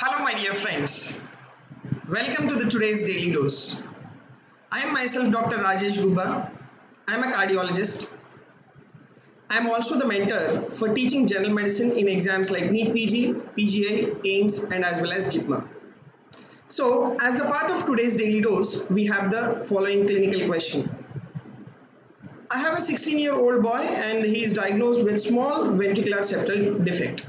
Hello, my dear friends. Welcome to the today's daily dose. I am myself Dr. Rajesh Guba. I am a cardiologist. I am also the mentor for teaching general medicine in exams like NEET PG, PGI, AIMS, and as well as JIPMA. So, as a part of today's daily dose, we have the following clinical question. I have a 16-year-old boy and he is diagnosed with small ventricular septal defect.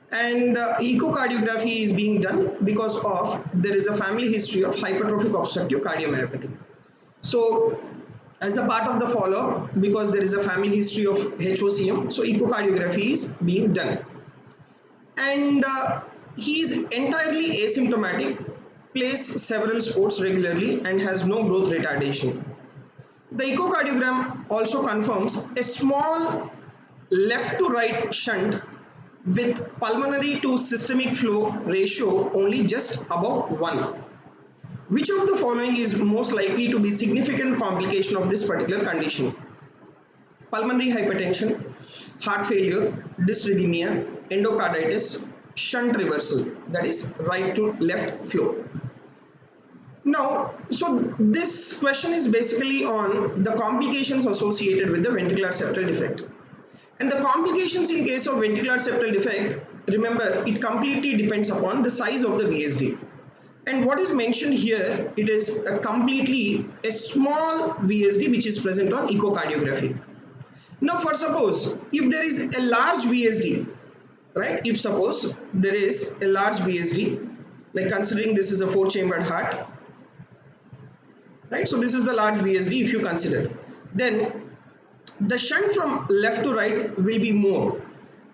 And echocardiography is being done because of there is a family history of hypertrophic obstructive cardiomyopathy. So as a part of the follow-up, because there is a family history of HOCM, so echocardiography is being done. And he is entirely asymptomatic, plays several sports regularly and has no growth retardation. The echocardiogram also confirms a small left to right shunt with pulmonary to systemic flow ratio only just above 1. Which of the following is most likely to be significant complication of this particular condition? Pulmonary hypertension, heart failure, dysrhythmia, endocarditis, shunt reversal, that is right to left flow. Now, so this question is basically on the complications associated with the ventricular septal defect. And the complications in case of ventricular septal defect, remember, it completely depends upon the size of the VSD. And what is mentioned here, it is completely a small VSD which is present on echocardiography. Now, for suppose, if there is a large VSD, right, if suppose there is a large VSD, like considering this is a 4-chambered heart, right, so this is the large VSD if you consider, then the shunt from left to right will be more,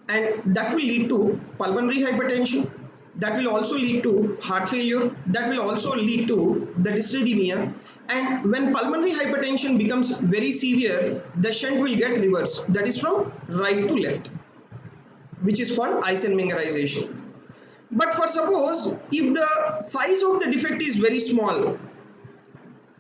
and that will lead to pulmonary hypertension, that will also lead to heart failure, that will also lead to the dysrhythmia. And when pulmonary hypertension becomes very severe, the shunt will get reversed, that is from right to left, which is called Eisenmengerization. But for suppose if the size of the defect is very small,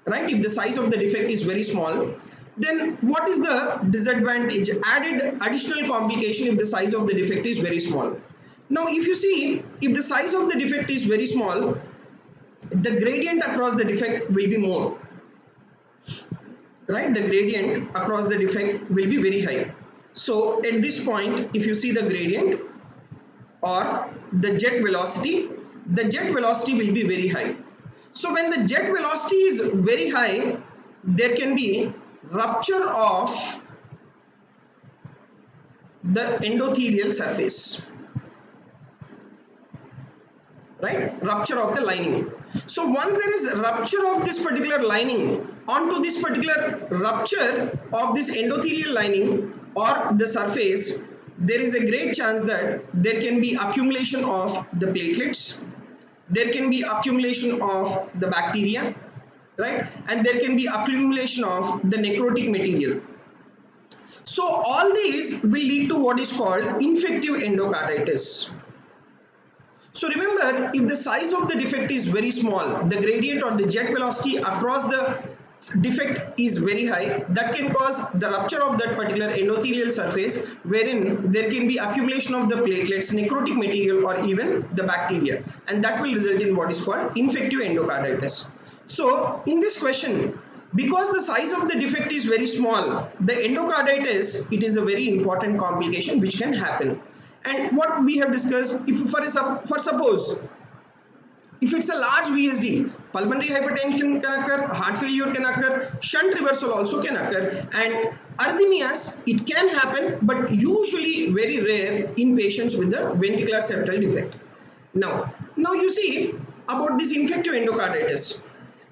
right, if the size of the defect is very small, then what is the disadvantage, additional complication if the size of the defect is very small? Now if you see, if the size of the defect is very small, the gradient across the defect will be more, right, the gradient across the defect will be very high. So at this point, if you see the gradient or the jet velocity will be very high. So when the jet velocity is very high, there can be rupture of the endothelial surface, right, rupture of the lining. So once there is rupture of this particular lining, onto this particular rupture of this endothelial lining or the surface, there is a great chance that there can be accumulation of the platelets, there can be accumulation of the bacteria, right, and there can be accumulation of the necrotic material. So all these will lead to what is called infective endocarditis. So remember, if the size of the defect is very small, the gradient or the jet velocity across the defect is very high, that can cause the rupture of that particular endothelial surface, wherein there can be accumulation of the platelets, necrotic material, or even the bacteria, and that will result in what is called infective endocarditis. So in this question, because the size of the defect is very small, the endocarditis, it is a very important complication which can happen. And what we have discussed, if for suppose if it's a large VSD, pulmonary hypertension can occur, heart failure can occur, shunt reversal also can occur, and arrhythmias, it can happen, but usually very rare in patients with the ventricular septal defect. Now you see about this infective endocarditis.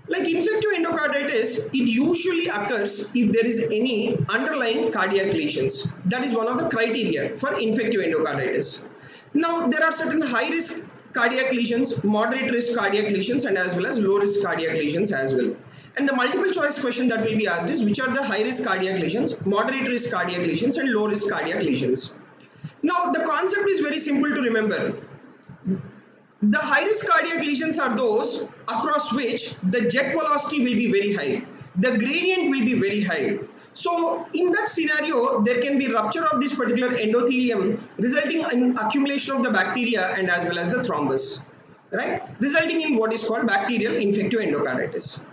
Like infective endocarditis, it usually occurs if there is any underlying cardiac lesions. That is one of the criteria for infective endocarditis. Now there are certain high risk cardiac lesions, moderate risk cardiac lesions, and as well as low risk cardiac lesions as well. And the multiple choice question that will be asked is, which are the high risk cardiac lesions, moderate risk cardiac lesions, and low risk cardiac lesions? Now the concept is very simple to remember. The high risk cardiac lesions are those across which the jet velocity will be very high. the gradient will be very high. So in that scenario, there can be rupture of this particular endothelium, resulting in accumulation of the bacteria and as well as the thrombus, right? Resulting in what is called bacterial infective endocarditis.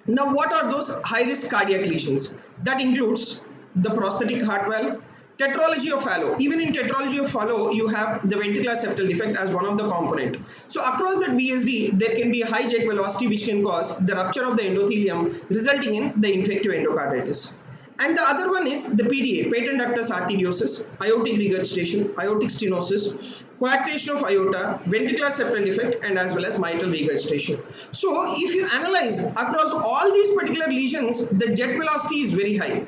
Now, what are those high-risk cardiac lesions? That includes the prosthetic heart valve, tetralogy of Fallot. Even in tetralogy of Fallot, you have the ventricular septal defect as one of the component. So across that VSD, there can be high jet velocity which can cause the rupture of the endothelium, resulting in the infective endocarditis. And the other one is the PDA, patent ductus arteriosus, aortic regurgitation, aortic stenosis, coarctation of aorta, ventricular septal defect, and as well as mitral regurgitation. So if you analyze across all these particular lesions, the jet velocity is very high.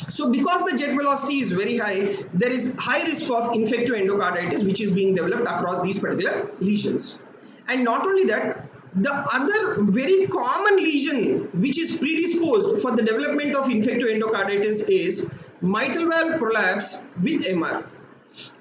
So because the jet velocity is very high, there is high risk of infective endocarditis which is being developed across these particular lesions. And not only that, the other very common lesion which is predisposed for the development of infective endocarditis is mitral valve prolapse with MR.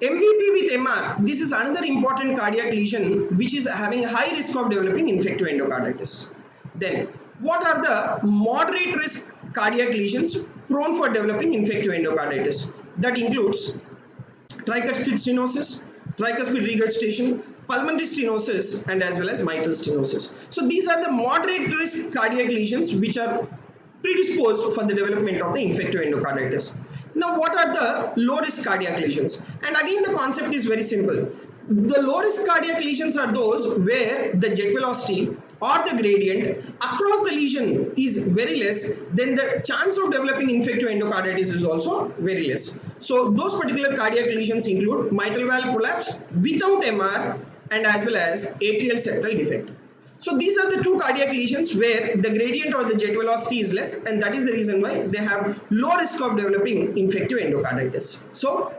MVP with MR, this is another important cardiac lesion which is having high risk of developing infective endocarditis. Then, what are the moderate risk cardiac lesions prone for developing infective endocarditis? That includes tricuspid stenosis, tricuspid regurgitation, pulmonary stenosis, and as well as mitral stenosis. So these are the moderate risk cardiac lesions which are predisposed for the development of the infective endocarditis. Now, what are the low risk cardiac lesions? And again, the concept is very simple. The low risk cardiac lesions are those where the jet velocity or the gradient across the lesion is very less, then the chance of developing infective endocarditis is also very less. So those particular cardiac lesions include mitral valve prolapse without MR and as well as atrial septal defect. So these are the two cardiac lesions where the gradient or the jet velocity is less, and that is the reason why they have low risk of developing infective endocarditis. So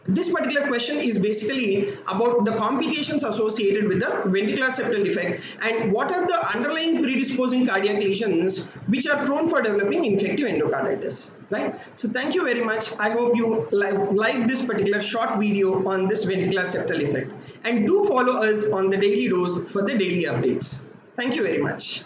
this particular question is basically about the complications associated with the ventricular septal defect and what are the underlying predisposing cardiac lesions which are prone for developing infective endocarditis, right? So thank you very much. I hope you like this particular short video on this ventricular septal defect, and do follow us on the Daily Dose for the daily updates. Thank you very much.